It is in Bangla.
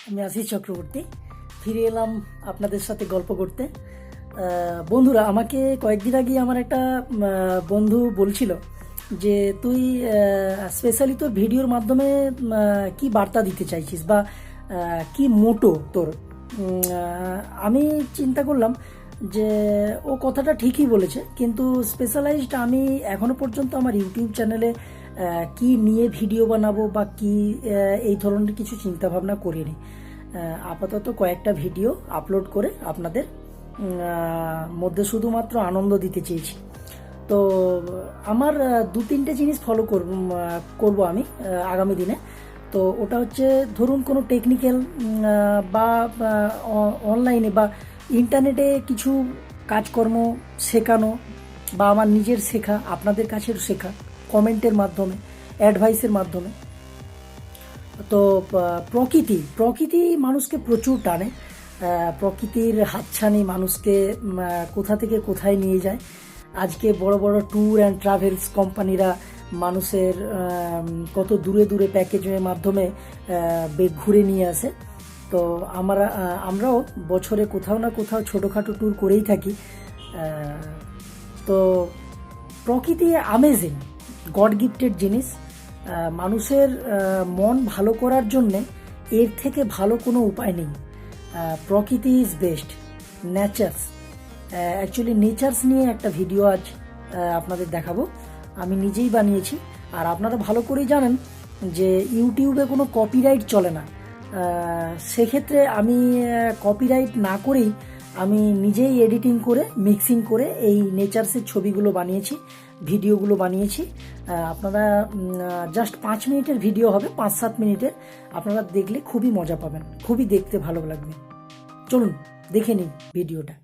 আমি আশিস চক্রবর্তী ফিরে এলাম আপনাদের সাথে গল্প করতে। বন্ধুরা, আমাকে কয়েকদিন আগে আমার একটা বন্ধু বলছিল যে তুই স্পেশালি তোর ভিডিওর মাধ্যমে কি বার্তা দিতে চাইছিস বা কি মোটো তোর। আমি চিন্তা করলাম যে ও কথাটা ঠিকই বলেছে, কিন্তু স্পেশালাইজড আমি এখনো পর্যন্ত আমার ইউটিউব চ্যানেলে কি নিয়ে ভিডিও বানাবো বা কি এই ধরনের কিছু চিন্তা ভাবনা করিনি। আপাতত কয়েকটা ভিডিও আপলোড করে আপনাদের মধ্যে শুধুমাত্র আনন্দ দিতে চেয়েছি। তো আমার দু তিনটে জিনিস ফলো করব আমি আগামী দিনে। তো ওটা হচ্ছে, ধরুন কোনো টেকনিক্যাল বা অনলাইনে বা ইন্টারনেটে কিছু কাজকর্ম শেখানো, বা আমার নিজের শেখা, আপনাদের কাছের শেখা, কমেন্টের মাধ্যমে, অ্যাডভাইসের মাধ্যমে। তো প্রকৃতি মানুষকে প্রচুর টানে। প্রকৃতির হাতছানি মানুষকে কোথা থেকে কোথায় নিয়ে যায়। আজকে বড় বড় ট্যুর অ্যান্ড ট্রাভেলস কোম্পানিরা মানুষের কত দূরে দূরে প্যাকেজের মাধ্যমে ঘুরে নিয়ে আসে। তো আমরাও বছরে কোথাও না কোথাও ছোটোখাটো ট্যুর করেই থাকি। তো প্রকৃতি অ্যামেজিং, গড গিফটেড জিনিস। মানুষের মন ভালো করার জন্যে এর থেকে ভালো কোনো উপায় নেই। প্রকৃতি is best, nature's. Actually nature's নিয়ে একটা ভিডিও আজ আপনাদের দেখাবো। আমি নিজেই বানিয়েছি। আর আপনারা ভালো করেই জানেন যে ইউটিউবে কোনো কপিরাইট চলে না। সেক্ষেত্রে আমি কপিরাইট না করেই আমি নিজেই এডিটিং করে, মিক্সিং করে এই নেচার্সের ছবিগুলো বানিয়েছি, ভিডিওগুলো বানিয়েছি। আপনারা জাস্ট 5 মিনিটের ভিডিও হবে, 5-7 মিনিটের। আপনারা দেখলে খুবই মজা পাবেন, খুবই দেখতে ভালো লাগবে। চলুন দেখে নিন ভিডিওটা।